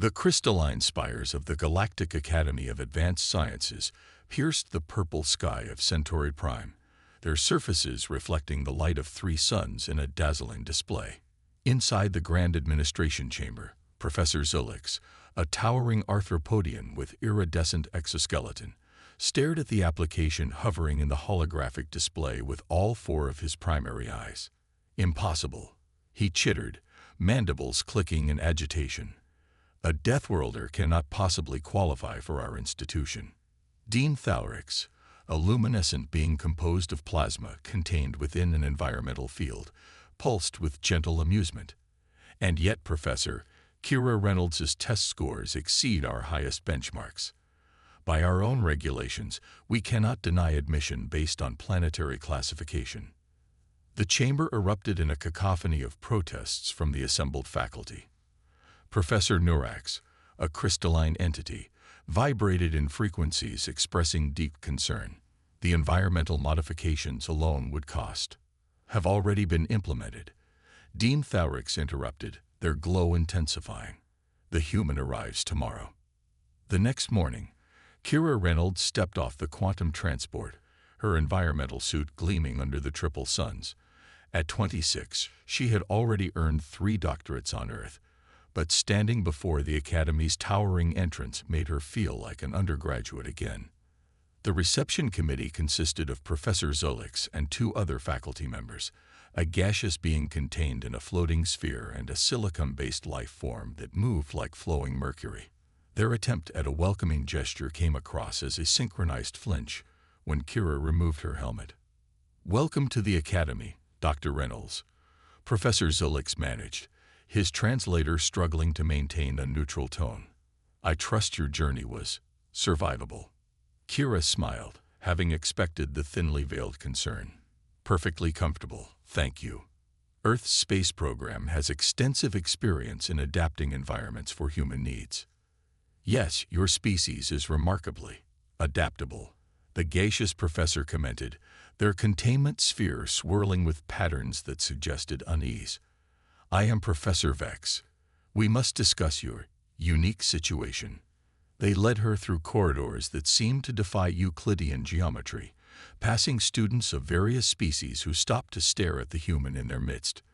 The crystalline spires of the Galactic Academy of Advanced Sciences pierced the purple sky of Centauri Prime, their surfaces reflecting the light of 3 suns in a dazzling display. Inside the Grand Administration Chamber, Professor Zulix, a towering arthropodian with iridescent exoskeleton, stared at the application hovering in the holographic display with all 4 of his primary eyes. Impossible, he chittered, mandibles clicking in agitation. A Deathworlder cannot possibly qualify for our institution. Dean Thalrix, a luminescent being composed of plasma contained within an environmental field, pulsed with gentle amusement. And yet, Professor, Kira Reynolds's test scores exceed our highest benchmarks. By our own regulations, we cannot deny admission based on planetary classification. The chamber erupted in a cacophony of protests from the assembled faculty. Professor Nurax, a crystalline entity, vibrated in frequencies expressing deep concern. The environmental modifications alone would cost. Have already been implemented. Dean Thalrix interrupted, their glow intensifying. The human arrives tomorrow. The next morning, Kira Reynolds stepped off the quantum transport, her environmental suit gleaming under the triple suns. At 26, she had already earned 3 doctorates on Earth, but standing before the Academy's towering entrance made her feel like an undergraduate again. The reception committee consisted of Professor Zulix and 2 other faculty members, a gaseous being contained in a floating sphere and a silicon-based life form that moved like flowing mercury. Their attempt at a welcoming gesture came across as a synchronized flinch when Kira removed her helmet. "Welcome to the Academy, Dr. Reynolds," Professor Zulix managed, his translator struggling to maintain a neutral tone. "I trust your journey was survivable." Kira smiled, having expected the thinly veiled concern. "Perfectly comfortable, thank you. Earth's space program has extensive experience in adapting environments for human needs." "Yes, your species is remarkably adaptable," the gaseous professor commented, their containment sphere swirling with patterns that suggested unease. "I am Professor Vex. We must discuss your unique situation." They led her through corridors that seemed to defy Euclidean geometry, passing students of various species who stopped to stare at the human in their midst.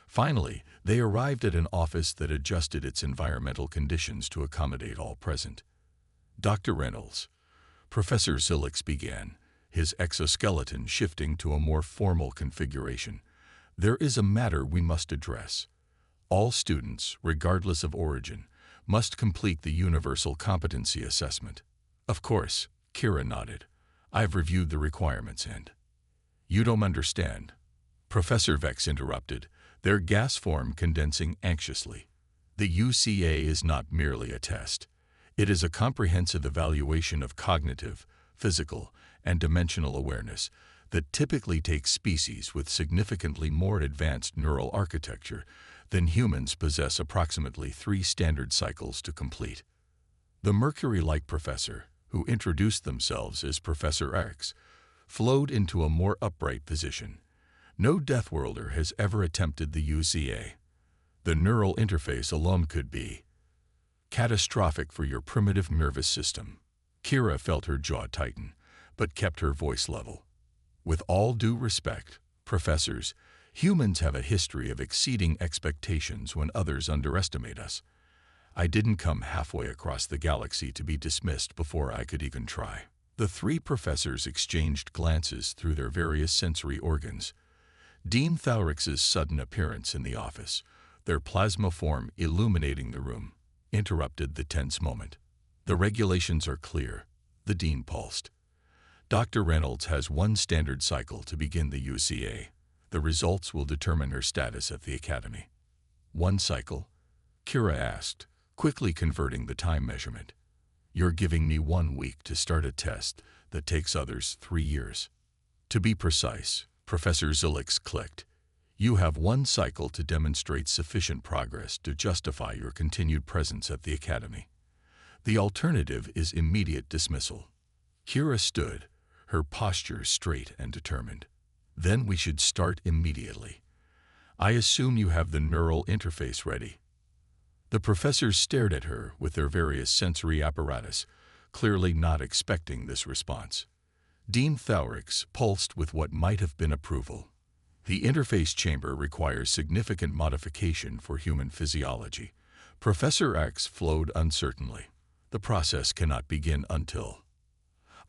Finally, they arrived at an office that adjusted its environmental conditions to accommodate all present. "Dr. Reynolds," Professor Zulix began, his exoskeleton shifting to a more formal configuration, "there is a matter we must address. All students, regardless of origin, must complete the Universal Competency Assessment." "Of course," Kira nodded. "I've reviewed the requirements and—" "You don't understand," Professor Vex interrupted, their gas form condensing anxiously. "The UCA is not merely a test. It is a comprehensive evaluation of cognitive, physical, and dimensional awareness that typically takes species with significantly more advanced neural architecture than humans possess approximately 3 standard cycles to complete." The Mercury-like professor, who introduced themselves as Professor X, flowed into a more upright position. "No Deathworlder has ever attempted the UCA. The neural interface alone could be catastrophic for your primitive nervous system." Kira felt her jaw tighten, but kept her voice level. "With all due respect, professors, humans have a history of exceeding expectations when others underestimate us. I didn't come halfway across the galaxy to be dismissed before I could even try." The 3 professors exchanged glances through their various sensory organs. Dean Thalrix's sudden appearance in the office, their plasma form illuminating the room, interrupted the tense moment. "The regulations are clear," the dean pulsed. "Dr. Reynolds has 1 standard cycle to begin the UCA. The results will determine her status at the Academy." "1 cycle?" Kira asked, quickly converting the time measurement. "You're giving me 1 week to start a test that takes others 3 years." "To be precise," Professor Zulix clicked, "you have 1 cycle to demonstrate sufficient progress to justify your continued presence at the Academy. The alternative is immediate dismissal." Kira stood, her posture straight and determined. "Then we should start immediately. I assume you have the neural interface ready." The professors stared at her with their various sensory apparatus, clearly not expecting this response. Dean Thowrix pulsed with what might have been approval. The interface chamber requires significant modification for human physiology. Professor X flowed uncertainly. The process cannot begin until...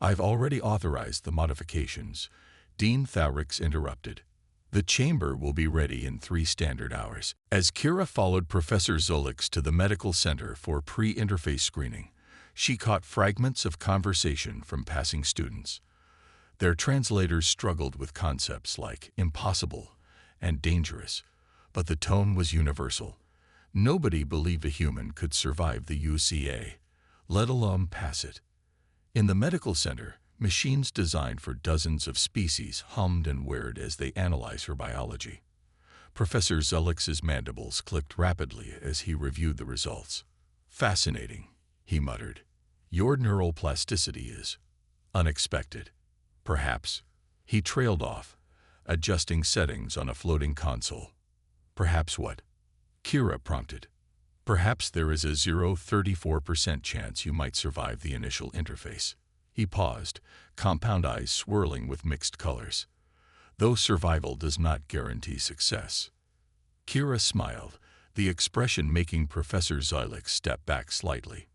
I've already authorized the modifications, Dean Thowrix interrupted. The chamber will be ready in 3 standard hours. As Kira followed Professor Zolix to the medical center for pre-interface screening, she caught fragments of conversation from passing students. Their translators struggled with concepts like impossible and dangerous, but the tone was universal. Nobody believed a human could survive the UCA, let alone pass it. In the medical center, machines designed for dozens of species hummed and whirred as they analyzed her biology. Professor Zolix's mandibles clicked rapidly as he reviewed the results. "Fascinating," he muttered. "Your neural plasticity is unexpected." "Perhaps." He trailed off, adjusting settings on a floating console. "Perhaps what?" Kira prompted. "Perhaps there is a 0.34% chance you might survive the initial interface." He paused, compound eyes swirling with mixed colors. "Though survival does not guarantee success." Kira smiled, the expression making Professor Zolix step back slightly.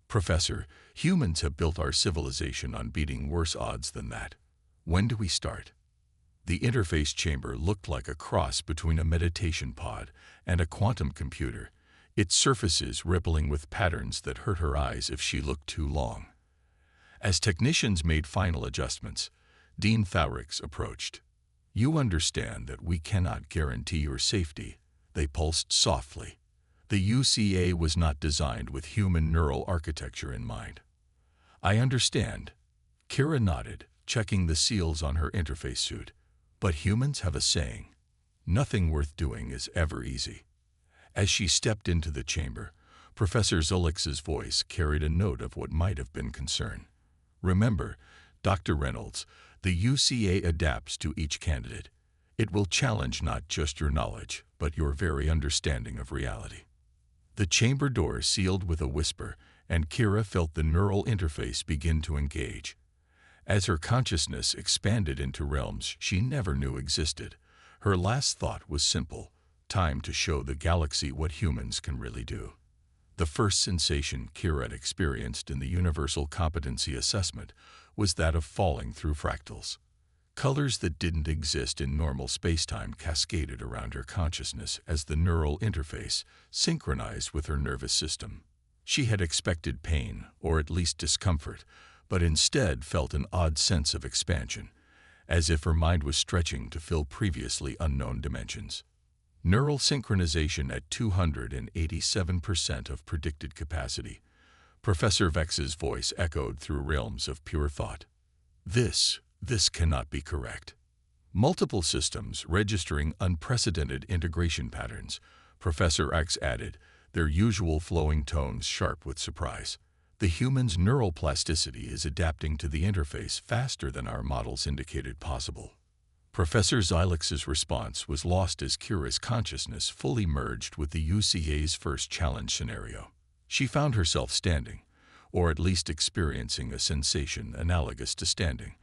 "Professor, humans have built our civilization on beating worse odds than that. When do we start?" The interface chamber looked like a cross between a meditation pod and a quantum computer, its surfaces rippling with patterns that hurt her eyes if she looked too long. As technicians made final adjustments, Dean Thowrix approached. "You understand that we cannot guarantee your safety," they pulsed softly. The UCA was not designed with human neural architecture in mind. "I understand." Kira nodded, checking the seals on her interface suit. "But humans have a saying. Nothing worth doing is ever easy." As she stepped into the chamber, Professor Zolix's voice carried a note of what might have been concern. "Remember, Dr. Reynolds, the UCA adapts to each candidate. It will challenge not just your knowledge, but your very understanding of reality." The chamber door sealed with a whisper, and Kira felt the neural interface begin to engage. As her consciousness expanded into realms she never knew existed, her last thought was simple: time to show the galaxy what humans can really do. The first sensation Kira had experienced in the Universal Competency Assessment was that of falling through fractals. Colors that didn't exist in normal spacetime cascaded around her consciousness as the neural interface synchronized with her nervous system. She had expected pain, or at least discomfort, but instead felt an odd sense of expansion, as if her mind was stretching to fill previously unknown dimensions. Neural synchronization at 287% of predicted capacity. Professor Vex's voice echoed through realms of pure thought. This cannot be correct." Multiple systems registering unprecedented integration patterns, Professor X added, their usual flowing tones sharp with surprise. "The human's neural plasticity is adapting to the interface faster than our models indicated possible." Professor Zolix's response was lost as Kira's consciousness fully merged with the UCA's first challenge scenario. She found herself standing, or at least experiencing a sensation analogous to standing,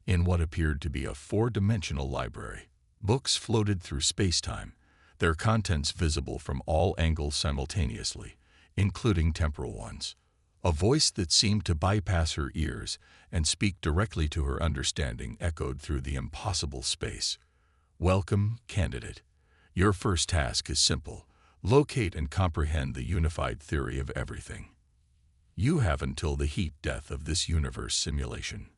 in what appeared to be a 4-dimensional library. Books floated through spacetime, their contents visible from all angles simultaneously, including temporal ones. A voice that seemed to bypass her ears and speak directly to her understanding echoed through the impossible space. "Welcome, candidate. Your first task is simple: locate and comprehend the unified theory of everything. You have until the heat death of this universe simulation."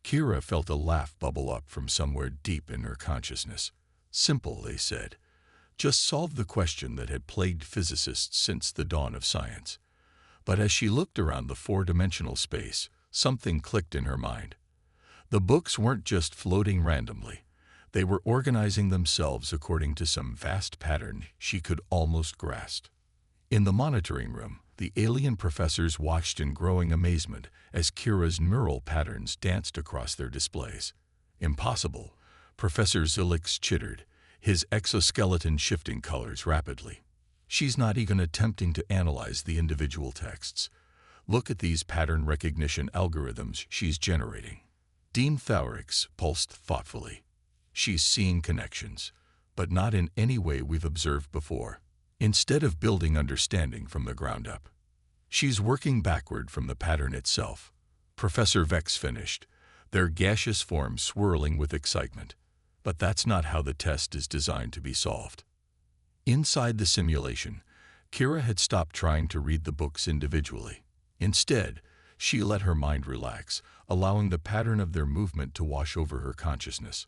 Kira felt a laugh bubble up from somewhere deep in her consciousness. "Simple," they said. "Just solve the question that had plagued physicists since the dawn of science." But as she looked around the 4-dimensional space, something clicked in her mind. The books weren't just floating randomly. They were organizing themselves according to some vast pattern she could almost grasp. In the monitoring room, the alien professors watched in growing amazement as Kira's neural patterns danced across their displays. "Impossible," Professor Zolix chittered, his exoskeleton shifting colors rapidly. She's not even attempting to analyze the individual texts. Look at these pattern recognition algorithms she's generating. Dean Thowrix pulsed thoughtfully. She's seeing connections, but not in any way we've observed before. Instead of building understanding from the ground up, she's working backward from the pattern itself. Professor Vex finished, their gaseous forms swirling with excitement. But that's not how the test is designed to be solved. Inside the simulation, Kira had stopped trying to read the books individually. Instead, she let her mind relax, allowing the pattern of their movement to wash over her consciousness.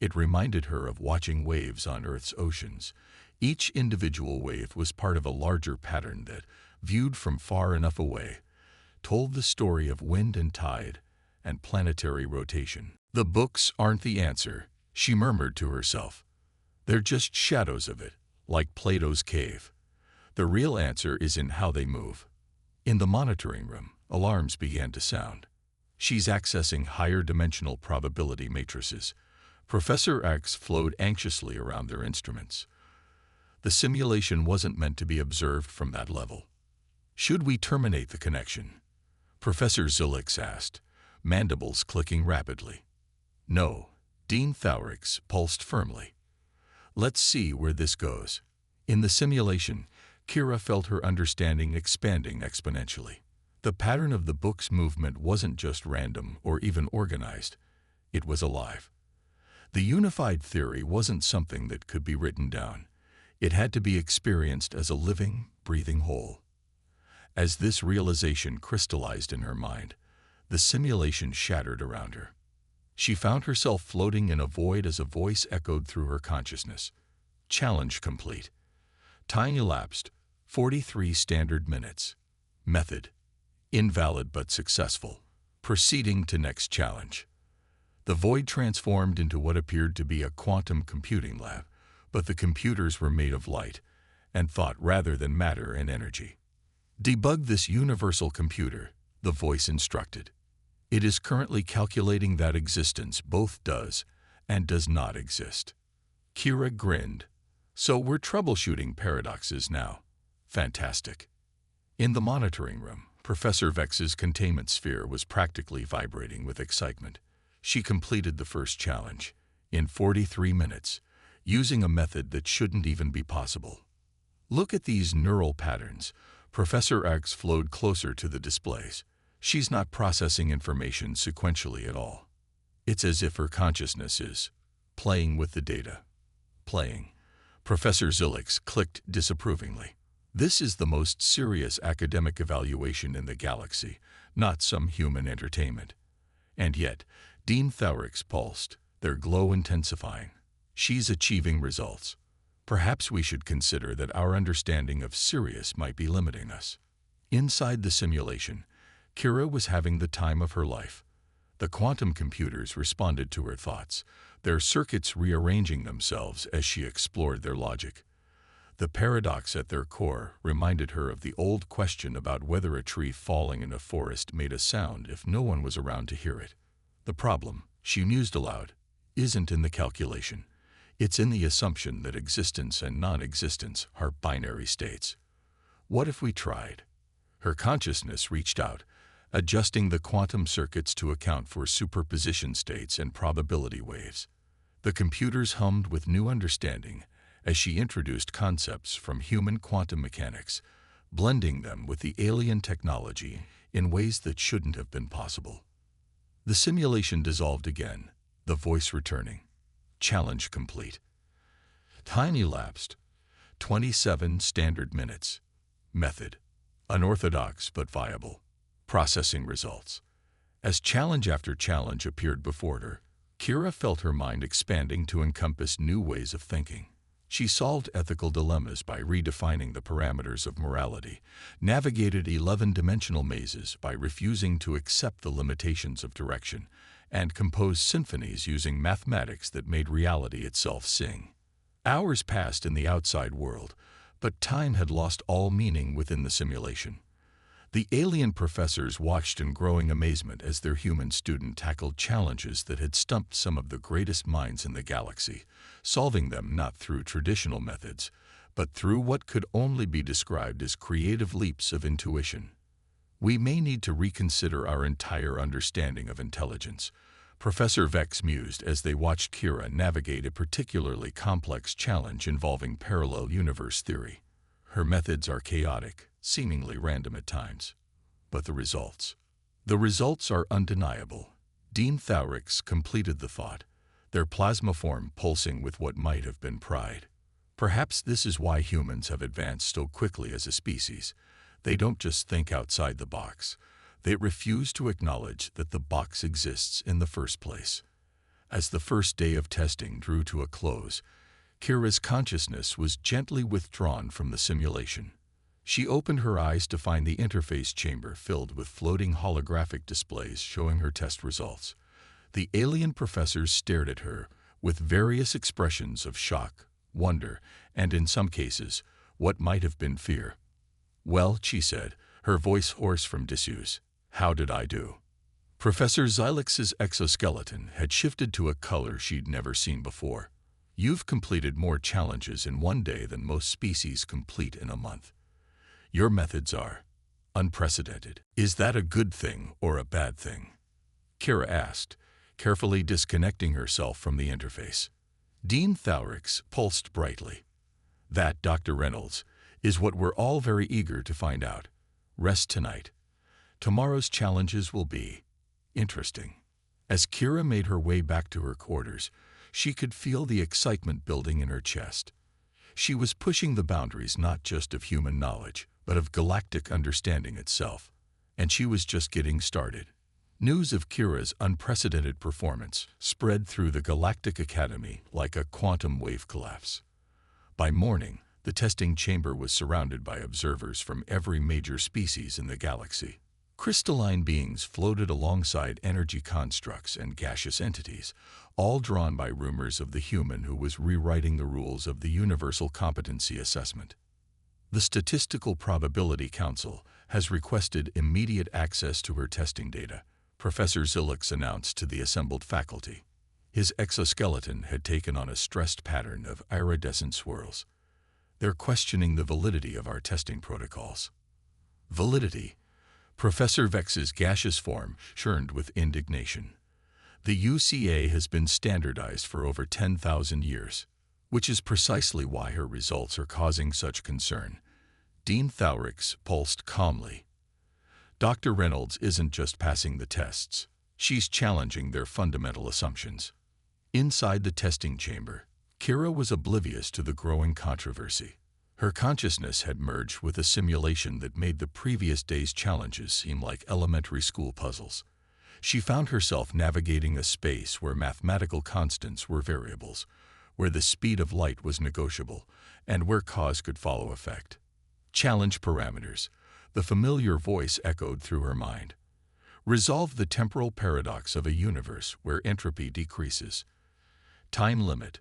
It reminded her of watching waves on Earth's oceans. Each individual wave was part of a larger pattern that, viewed from far enough away, told the story of wind and tide and planetary rotation. The books aren't the answer, she murmured to herself. They're just shadows of it, like Plato's cave. The real answer is in how they move. In the monitoring room, alarms began to sound. She's accessing higher dimensional probability matrices. Professor X flowed anxiously around their instruments. The simulation wasn't meant to be observed from that level. Should we terminate the connection? Professor Zulix asked, mandibles clicking rapidly. No, Dean Thowrix pulsed firmly. Let's see where this goes. In the simulation, Kira felt her understanding expanding exponentially. The pattern of the book's movement wasn't just random or even organized. It was alive. The unified theory wasn't something that could be written down. It had to be experienced as a living, breathing whole. As this realization crystallized in her mind, the simulation shattered around her. She found herself floating in a void as a voice echoed through her consciousness. Challenge complete. Time elapsed, 43 standard minutes. Method: invalid but successful. Proceeding to next challenge. The void transformed into what appeared to be a quantum computing lab, but the computers were made of light and thought rather than matter and energy. Debug this universal computer, the voice instructed. It is currently calculating that existence both does and does not exist. Kira grinned. So we're troubleshooting paradoxes now. Fantastic. In the monitoring room, Professor Vex's containment sphere was practically vibrating with excitement. She completed the first challenge in 43 minutes, using a method that shouldn't even be possible. Look at these neural patterns. Professor X flowed closer to the displays. She's not processing information sequentially at all. It's as if her consciousness is playing with the data. Playing. Professor Zulix clicked disapprovingly. This is the most serious academic evaluation in the galaxy, not some human entertainment. And yet, Dean Thowrix pulsed, their glow intensifying. She's achieving results. Perhaps we should consider that our understanding of Sirius might be limiting us. Inside the simulation, Kira was having the time of her life. The quantum computers responded to her thoughts, their circuits rearranging themselves as she explored their logic. The paradox at their core reminded her of the old question about whether a tree falling in a forest made a sound if no one was around to hear it. The problem, she mused aloud, isn't in the calculation. It's in the assumption that existence and non-existence are binary states. What if we tried? Her consciousness reached out, adjusting the quantum circuits to account for superposition states and probability waves. The computers hummed with new understanding as she introduced concepts from human quantum mechanics, blending them with the alien technology in ways that shouldn't have been possible. The simulation dissolved again, the voice returning. Challenge complete. Time elapsed, 27 standard minutes. Method: unorthodox but viable. Processing results. As challenge after challenge appeared before her, Kira felt her mind expanding to encompass new ways of thinking. She solved ethical dilemmas by redefining the parameters of morality, navigated 11-dimensional mazes by refusing to accept the limitations of direction, and composed symphonies using mathematics that made reality itself sing. Hours passed in the outside world, but time had lost all meaning within the simulation. The alien professors watched in growing amazement as their human student tackled challenges that had stumped some of the greatest minds in the galaxy, solving them not through traditional methods, but through what could only be described as creative leaps of intuition. We may need to reconsider our entire understanding of intelligence, Professor Vex mused as they watched Kira navigate a particularly complex challenge involving parallel universe theory. Her methods are chaotic, seemingly random at times. But the results? The results are undeniable. Dean Thaurix completed the thought, their plasma form pulsing with what might have been pride. Perhaps this is why humans have advanced so quickly as a species. They don't just think outside the box. They refuse to acknowledge that the box exists in the first place. As the first day of testing drew to a close, Kira's consciousness was gently withdrawn from the simulation. She opened her eyes to find the interface chamber filled with floating holographic displays showing her test results. The alien professors stared at her with various expressions of shock, wonder, and in some cases, what might have been fear. "Well," she said, her voice hoarse from disuse, "how did I do?" Professor Xylix's exoskeleton had shifted to a color she'd never seen before. "You've completed more challenges in one day than most species complete in a month. Your methods are unprecedented. Is that a good thing or a bad thing?" Kira asked, carefully disconnecting herself from the interface. Dean Thaurix pulsed brightly. "That, Dr. Reynolds, is what we're all very eager to find out. Rest tonight. Tomorrow's challenges will be interesting." As Kira made her way back to her quarters, she could feel the excitement building in her chest. She was pushing the boundaries not just of human knowledge, but of galactic understanding itself. And she was just getting started. News of Kira's unprecedented performance spread through the Galactic Academy like a quantum wave collapse. By morning, the testing chamber was surrounded by observers from every major species in the galaxy. Crystalline beings floated alongside energy constructs and gaseous entities, all drawn by rumors of the human who was rewriting the rules of the Universal Competency Assessment. The Statistical Probability Council has requested immediate access to her testing data, Professor Xylix announced to the assembled faculty. His exoskeleton had taken on a stressed pattern of iridescent swirls. "They're questioning the validity of our testing protocols." Validity? Professor Vex's gaseous form churned with indignation. The UCA has been standardized for over 10,000 years, which is precisely why her results are causing such concern. Dean Thaurix pulsed calmly. "Dr. Reynolds isn't just passing the tests. She's challenging their fundamental assumptions." Inside the testing chamber, Kira was oblivious to the growing controversy. Her consciousness had merged with a simulation that made the previous day's challenges seem like elementary school puzzles. She found herself navigating a space where mathematical constants were variables, where the speed of light was negotiable, and where cause could follow effect. "Challenge parameters," the familiar voice echoed through her mind. "Resolve the temporal paradox of a universe where entropy decreases. Time limit,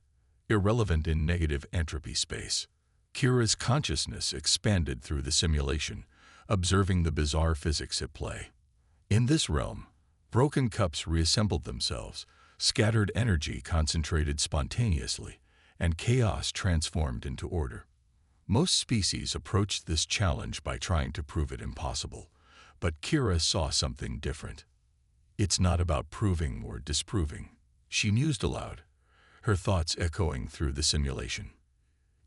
irrelevant in negative entropy space." Kira's consciousness expanded through the simulation, observing the bizarre physics at play. In this realm, broken cups reassembled themselves, scattered energy concentrated spontaneously, and chaos transformed into order. Most species approached this challenge by trying to prove it impossible, but Kira saw something different. "It's not about proving or disproving," she mused aloud, her thoughts echoing through the simulation.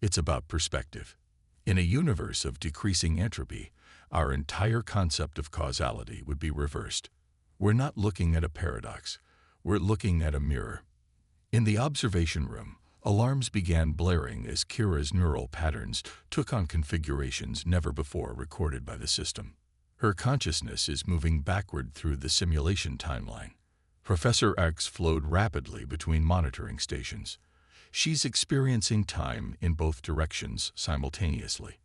"It's about perspective. In a universe of decreasing entropy, our entire concept of causality would be reversed. We're not looking at a paradox, we're looking at a mirror." In the observation room, alarms began blaring as Kira's neural patterns took on configurations never before recorded by the system. Her consciousness is moving backward through the simulation timeline. Professor X flowed rapidly between monitoring stations. She's experiencing time in both directions simultaneously.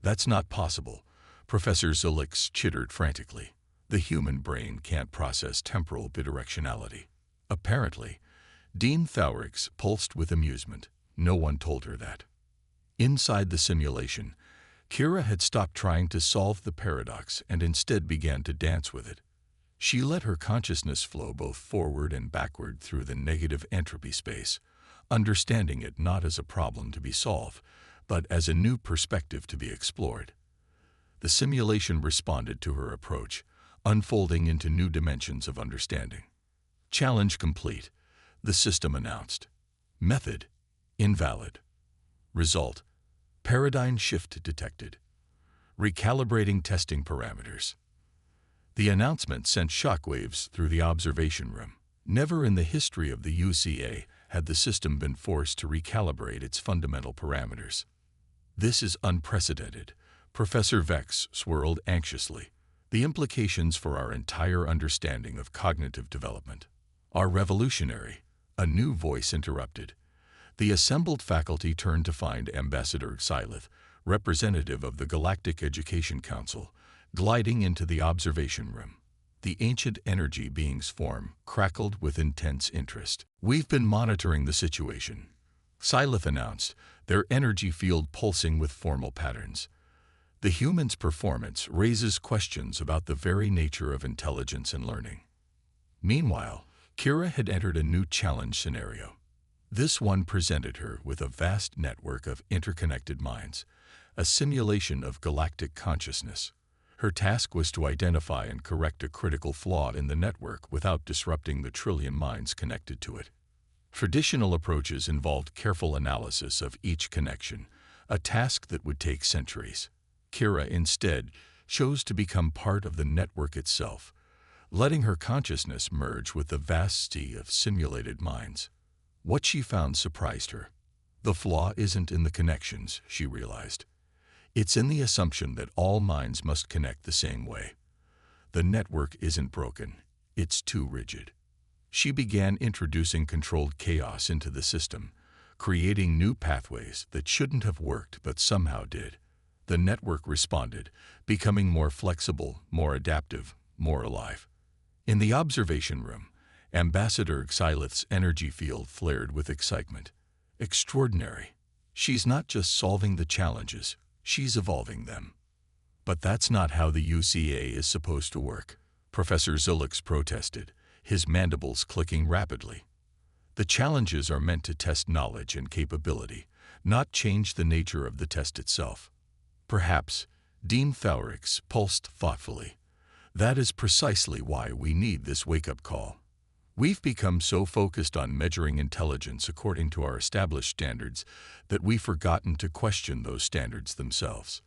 "That's not possible," Professor Xylix chittered frantically. "The human brain can't process temporal bidirectionality." Apparently, Dean Thaurix pulsed with amusement. No one told her that. Inside the simulation, Kira had stopped trying to solve the paradox and instead began to dance with it. She let her consciousness flow both forward and backward through the negative entropy space, understanding it not as a problem to be solved, but as a new perspective to be explored. The simulation responded to her approach, unfolding into new dimensions of understanding. Challenge complete, the system announced. Method: invalid. Result: paradigm shift detected. Recalibrating testing parameters. The announcement sent shockwaves through the observation room. Never in the history of the UCA had the system been forced to recalibrate its fundamental parameters. This is unprecedented, Professor Vex swirled anxiously. The implications for our entire understanding of cognitive development are revolutionary. A new voice interrupted. The assembled faculty turned to find Ambassador Xylith, representative of the Galactic Education Council, gliding into the observation room. The ancient energy being's form crackled with intense interest. "We've been monitoring the situation," Xylith announced, their energy field pulsing with formal patterns. "The human's performance raises questions about the very nature of intelligence and learning." Meanwhile, Kira had entered a new challenge scenario. This one presented her with a vast network of interconnected minds, a simulation of galactic consciousness. Her task was to identify and correct a critical flaw in the network without disrupting the trillion minds connected to it. Traditional approaches involved careful analysis of each connection, a task that would take centuries. Kira instead chose to become part of the network itself, letting her consciousness merge with the vast sea of simulated minds. What she found surprised her. The flaw isn't in the connections, she realized. It's in the assumption that all minds must connect the same way. The network isn't broken, it's too rigid. She began introducing controlled chaos into the system, creating new pathways that shouldn't have worked but somehow did. The network responded, becoming more flexible, more adaptive, more alive. In the observation room, Ambassador Xylith's energy field flared with excitement. Extraordinary. She's not just solving the challenges, she's evolving them. But that's not how the UCA is supposed to work, Professor Zulix protested, his mandibles clicking rapidly. The challenges are meant to test knowledge and capability, not change the nature of the test itself. Perhaps, Dean Thaurix pulsed thoughtfully. That is precisely why we need this wake-up call. We've become so focused on measuring intelligence according to our established standards that we've forgotten to question those standards themselves.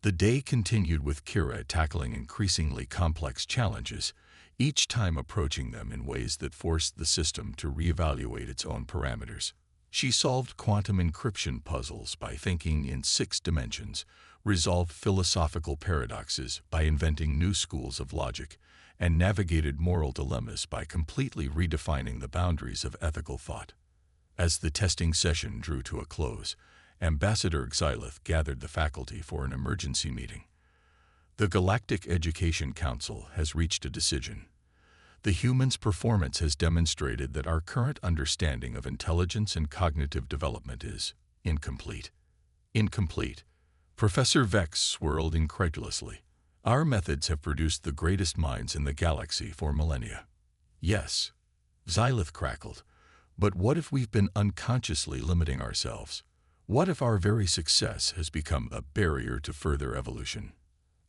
The day continued with Kira tackling increasingly complex challenges, each time approaching them in ways that forced the system to reevaluate its own parameters. She solved quantum encryption puzzles by thinking in 6 dimensions, resolved philosophical paradoxes by inventing new schools of logic, and navigated moral dilemmas by completely redefining the boundaries of ethical thought. As the testing session drew to a close, Ambassador Xylith gathered the faculty for an emergency meeting. The Galactic Education Council has reached a decision. The human's performance has demonstrated that our current understanding of intelligence and cognitive development is incomplete. Incomplete. Professor Vex swirled incredulously. Our methods have produced the greatest minds in the galaxy for millennia. Yes, Xylith crackled. But what if we've been unconsciously limiting ourselves? What if our very success has become a barrier to further evolution?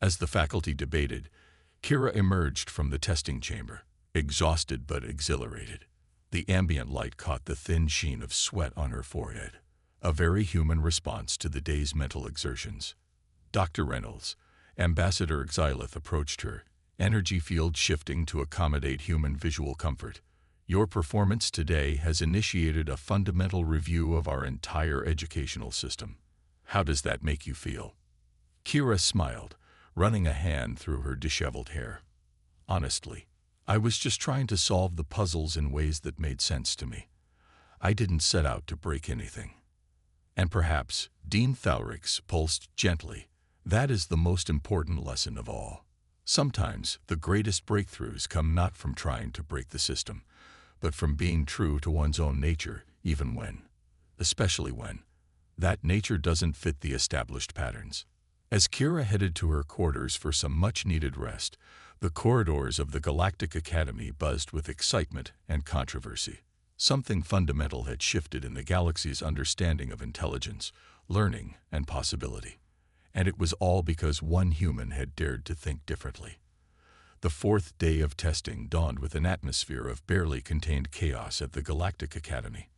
As the faculty debated, Kira emerged from the testing chamber, exhausted but exhilarated. The ambient light caught the thin sheen of sweat on her forehead, a very human response to the day's mental exertions. Dr. Reynolds, Ambassador Xylith approached her, energy field shifting to accommodate human visual comfort. Your performance today has initiated a fundamental review of our entire educational system. How does that make you feel? Kira smiled, running a hand through her disheveled hair. Honestly, I was just trying to solve the puzzles in ways that made sense to me. I didn't set out to break anything. And perhaps, Dean Thaurix pulsed gently, that is the most important lesson of all. Sometimes, the greatest breakthroughs come not from trying to break the system, but from being true to one's own nature, especially when, that nature doesn't fit the established patterns. As Kira headed to her quarters for some much-needed rest, the corridors of the Galactic Academy buzzed with excitement and controversy. Something fundamental had shifted in the galaxy's understanding of intelligence, learning, and possibility. And it was all because one human had dared to think differently. The fourth day of testing dawned with an atmosphere of barely contained chaos at the Galactic Academy.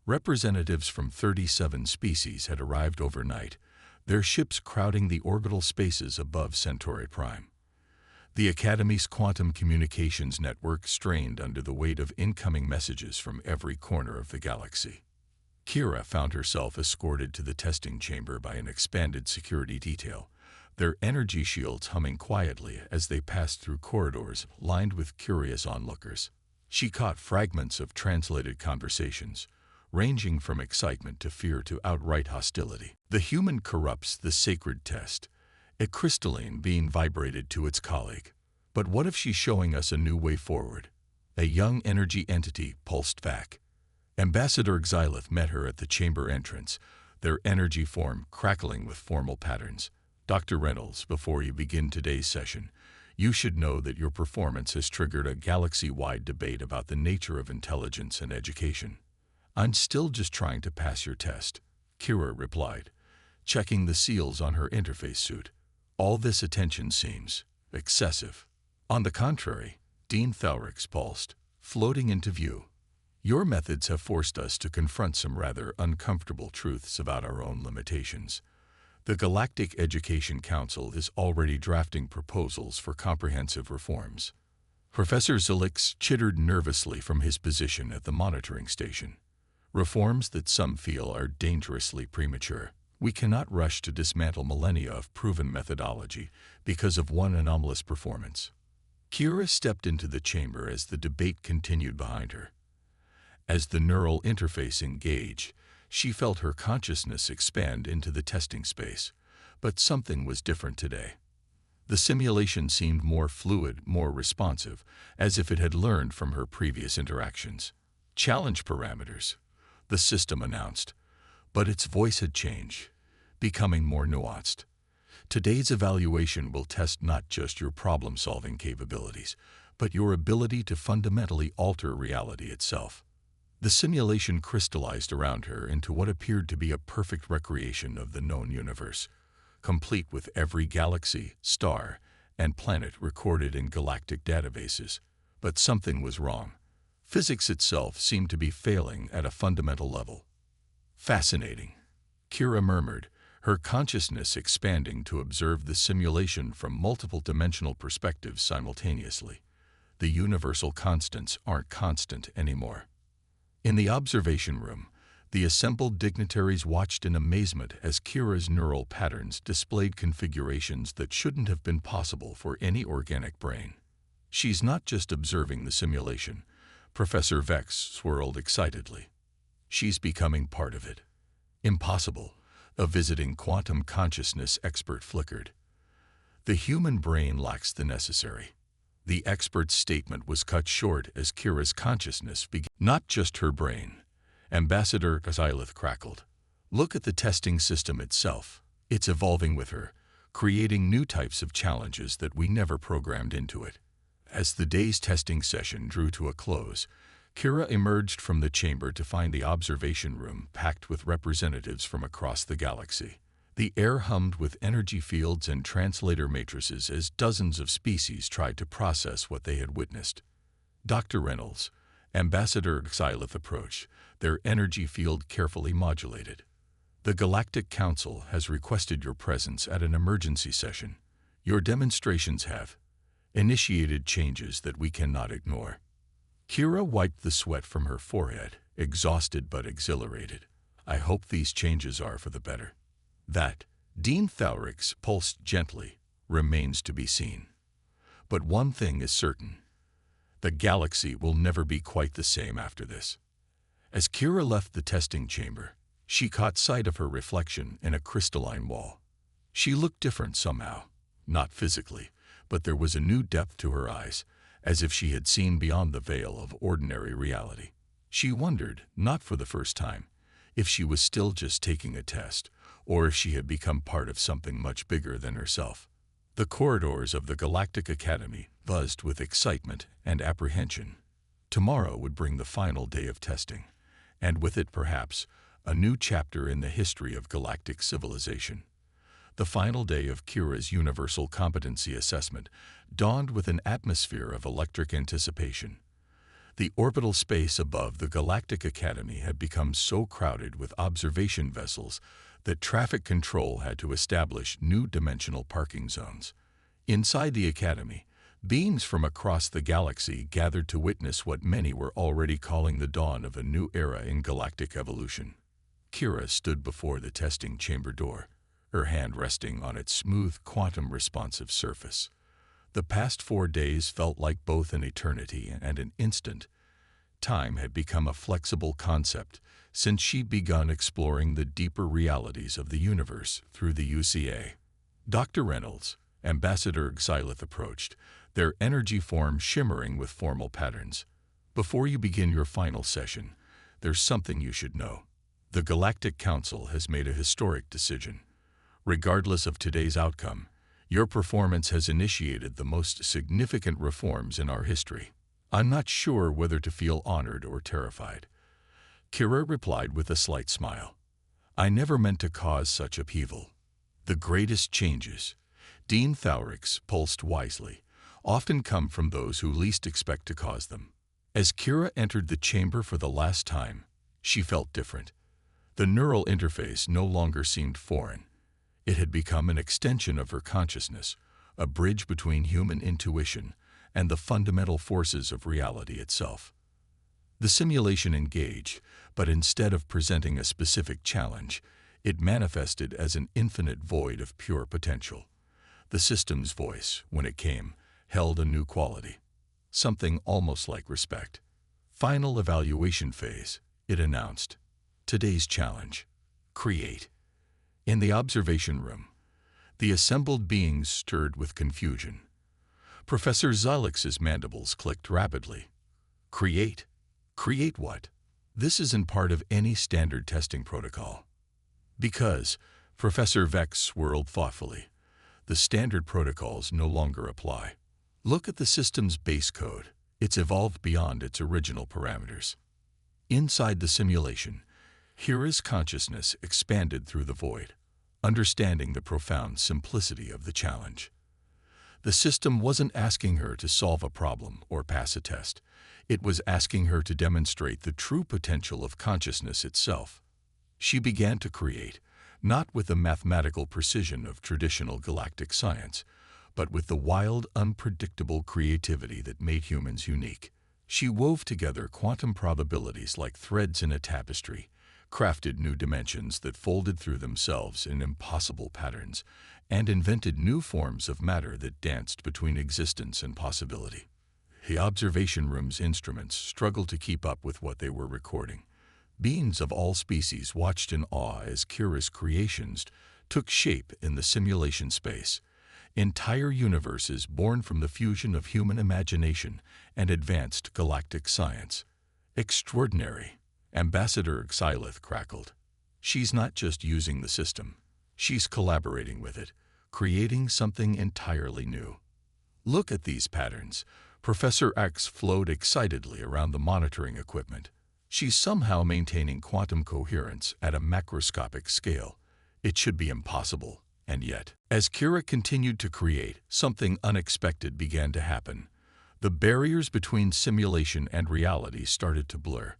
Representatives from 37 species had arrived overnight, their ships crowding the orbital spaces above Centauri Prime. The Academy's quantum communications network strained under the weight of incoming messages from every corner of the galaxy. Kira found herself escorted to the testing chamber by an expanded security detail, their energy shields humming quietly as they passed through corridors lined with curious onlookers. She caught fragments of translated conversations, ranging from excitement to fear to outright hostility. The human corrupts the sacred test, a crystalline being vibrated to its colleague. But what if she's showing us a new way forward? A young energy entity pulsed back. Ambassador Xylith met her at the chamber entrance, their energy form crackling with formal patterns. Dr. Reynolds, before you begin today's session, you should know that your performance has triggered a galaxy-wide debate about the nature of intelligence and education. I'm still just trying to pass your test, Kira replied, checking the seals on her interface suit. All this attention seems excessive. On the contrary, Dean Thalrix pulsed, floating into view. Your methods have forced us to confront some rather uncomfortable truths about our own limitations. The Galactic Education Council is already drafting proposals for comprehensive reforms. Professor Zilix chittered nervously from his position at the monitoring station. Reforms that some feel are dangerously premature. We cannot rush to dismantle millennia of proven methodology because of one anomalous performance. Kira stepped into the chamber as the debate continued behind her. As the neural interface engaged, she felt her consciousness expand into the testing space. But something was different today. The simulation seemed more fluid, more responsive, as if it had learned from her previous interactions. Challenge parameters, the system announced. But its voice had changed, becoming more nuanced. Today's evaluation will test not just your problem-solving capabilities, but your ability to fundamentally alter reality itself. The simulation crystallized around her into what appeared to be a perfect recreation of the known universe, complete with every galaxy, star, and planet recorded in galactic databases. But something was wrong. Physics itself seemed to be failing at a fundamental level. Fascinating, Kira murmured, her consciousness expanding to observe the simulation from multiple dimensional perspectives simultaneously. The universal constants aren't constant anymore. In the observation room, the assembled dignitaries watched in amazement as Kira's neural patterns displayed configurations that shouldn't have been possible for any organic brain. She's not just observing the simulation, Professor Vex swirled excitedly. She's becoming part of it. Impossible, a visiting quantum consciousness expert flickered. The human brain lacks the necessary. The expert's statement was cut short as Kira's consciousness began. Not just her brain. Ambassador Xylith crackled. Look at the testing system itself. It's evolving with her, creating new types of challenges that we never programmed into it. As the day's testing session drew to a close, Kira emerged from the chamber to find the observation room packed with representatives from across the galaxy. The air hummed with energy fields and translator matrices as dozens of species tried to process what they had witnessed. Dr. Reynolds, Ambassador Xylith approached, their energy field carefully modulated. The Galactic Council has requested your presence at an emergency session. Your demonstrations have initiated changes that we cannot ignore. Kira wiped the sweat from her forehead, exhausted but exhilarated. I hope these changes are for the better. That, Dean Thalrix pulsed gently, remains to be seen. But one thing is certain. The galaxy will never be quite the same after this. As Kira left the testing chamber, she caught sight of her reflection in a crystalline wall. She looked different somehow, not physically, but there was a new depth to her eyes, as if she had seen beyond the veil of ordinary reality. She wondered, not for the first time, if she was still just taking a test, or if she had become part of something much bigger than herself. The corridors of the Galactic Academy buzzed with excitement and apprehension. Tomorrow would bring the final day of testing, and with it, perhaps, a new chapter in the history of galactic civilization. The final day of Kira's Universal Competency Assessment dawned with an atmosphere of electric anticipation. The orbital space above the Galactic Academy had become so crowded with observation vessels that traffic control had to establish new dimensional parking zones. Inside the Academy, beings from across the galaxy gathered to witness what many were already calling the dawn of a new era in galactic evolution. Kira stood before the testing chamber door, her hand resting on its smooth, quantum-responsive surface. The past 4 days felt like both an eternity and an instant. Time had become a flexible concept since she'd begun exploring the deeper realities of the universe through the UCA. Dr. Reynolds, Ambassador Xylith approached, their energy form shimmering with formal patterns. Before you begin your final session, there's something you should know. The Galactic Council has made a historic decision. Regardless of today's outcome, your performance has initiated the most significant reforms in our history. I'm not sure whether to feel honored or terrified. Kira replied with a slight smile. I never meant to cause such upheaval. The greatest changes, Dean Thaurix pulsed wisely, often come from those who least expect to cause them. As Kira entered the chamber for the last time, she felt different. The neural interface no longer seemed foreign. It had become an extension of her consciousness, a bridge between human intuition and the fundamental forces of reality itself. The simulation engaged, but instead of presenting a specific challenge, it manifested as an infinite void of pure potential. The system's voice, when it came, held a new quality, something almost like respect. Final evaluation phase, it announced. Today's challenge: create. In the observation room, the assembled beings stirred with confusion. Professor Xylix's mandibles clicked rapidly. Create? Create what? This isn't part of any standard testing protocol. Because, Professor Vex swirled thoughtfully, the standard protocols no longer apply. Look at the system's base code. It's evolved beyond its original parameters. Inside the simulation, Kira's consciousness expanded through the void, understanding the profound simplicity of the challenge. The system wasn't asking her to solve a problem or pass a test. It was asking her to demonstrate the true potential of consciousness itself. She began to create, not with the mathematical precision of traditional galactic science, but with the wild, unpredictable creativity that made humans unique. She wove together quantum probabilities like threads in a tapestry, crafted new dimensions that folded through themselves in impossible patterns, and invented new forms of matter that danced between existence and possibility. The observation room's instruments struggled to keep up with what they were recording. Beings of all species watched in awe as Kira's creations took shape in the simulation space. Entire universes born from the fusion of human imagination and advanced galactic science. Extraordinary, Ambassador Xylith crackled. She's not just using the system. She's collaborating with it, creating something entirely new. Look at these patterns. Professor X flowed excitedly around the monitoring equipment. She's somehow maintaining quantum coherence at a macroscopic scale. It should be impossible, and yet, as Kira continued to create, something unexpected began to happen. The barriers between simulation and reality started to blur.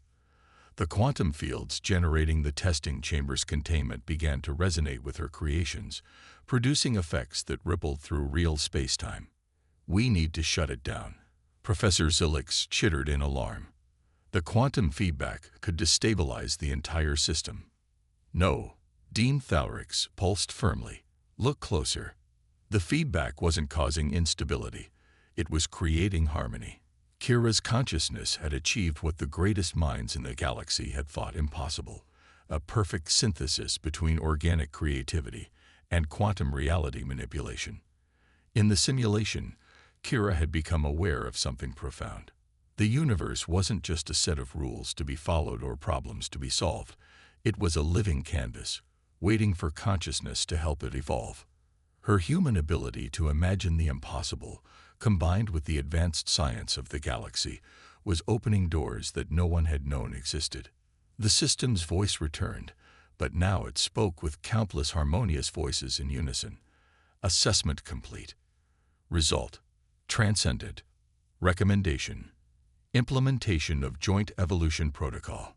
The quantum fields generating the testing chamber's containment began to resonate with her creations, producing effects that rippled through real space-time. We need to shut it down. Professor Xylix chittered in alarm. The quantum feedback could destabilize the entire system. No, Dean Thaurix pulsed firmly. Look closer. The feedback wasn't causing instability. It was creating harmony. Kira's consciousness had achieved what the greatest minds in the galaxy had thought impossible, a perfect synthesis between organic creativity and quantum reality manipulation. In the simulation, Kira had become aware of something profound. The universe wasn't just a set of rules to be followed or problems to be solved. It was a living canvas, waiting for consciousness to help it evolve. Her human ability to imagine the impossible, combined with the advanced science of the galaxy, was opening doors that no one had known existed. The system's voice returned, but now it spoke with countless harmonious voices in unison. Assessment complete. Result: transcendent. Recommendation: implementation of Joint Evolution Protocol.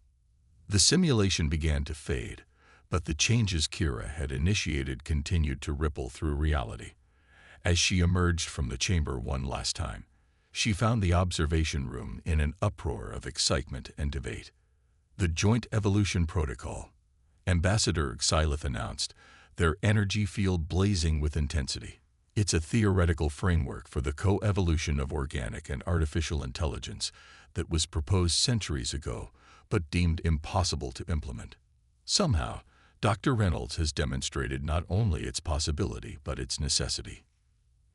The simulation began to fade, but the changes Kira had initiated continued to ripple through reality. As she emerged from the chamber one last time, she found the observation room in an uproar of excitement and debate. The Joint Evolution Protocol, Ambassador Xylith announced, their energy field blazing with intensity. It's a theoretical framework for the co-evolution of organic and artificial intelligence that was proposed centuries ago, but deemed impossible to implement. Somehow, Dr. Reynolds has demonstrated not only its possibility, but its necessity.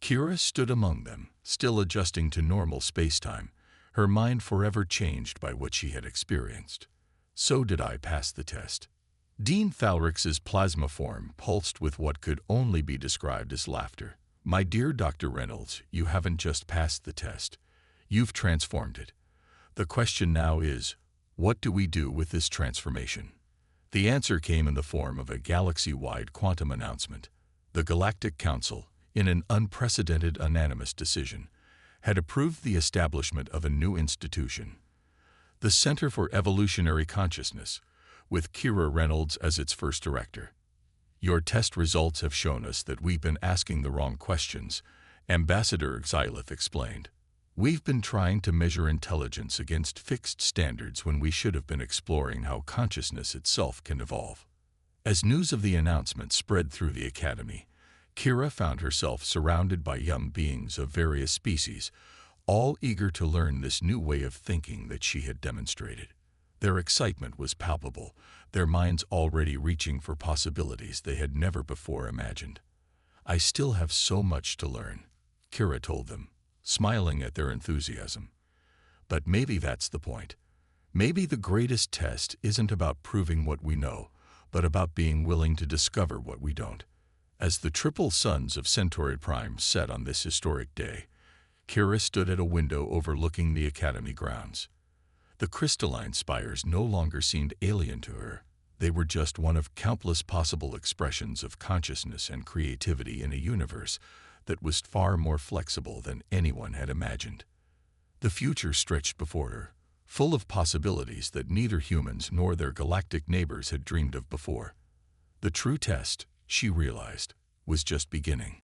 Kira stood among them, still adjusting to normal space-time, her mind forever changed by what she had experienced. So did I pass the test. Dean Thalrix's plasma form pulsed with what could only be described as laughter. My dear Dr. Reynolds, you haven't just passed the test. You've transformed it. The question now is, what do we do with this transformation? The answer came in the form of a galaxy-wide quantum announcement. The Galactic Council, in an unprecedented unanimous decision, had approved the establishment of a new institution, the Center for Evolutionary Consciousness, with Kira Reynolds as its first director. Your test results have shown us that we've been asking the wrong questions, Ambassador Xylith explained. We've been trying to measure intelligence against fixed standards when we should have been exploring how consciousness itself can evolve. As news of the announcement spread through the Academy, Kira found herself surrounded by young beings of various species, all eager to learn this new way of thinking that she had demonstrated. Their excitement was palpable, their minds already reaching for possibilities they had never before imagined. I still have so much to learn, Kira told them, smiling at their enthusiasm. But maybe that's the point. Maybe the greatest test isn't about proving what we know, but about being willing to discover what we don't. As the triple suns of Centauri Prime set on this historic day, Kira stood at a window overlooking the Academy grounds. The crystalline spires no longer seemed alien to her. They were just one of countless possible expressions of consciousness and creativity in a universe that was far more flexible than anyone had imagined. The future stretched before her, full of possibilities that neither humans nor their galactic neighbors had dreamed of before. The true test, she realized, was just beginning.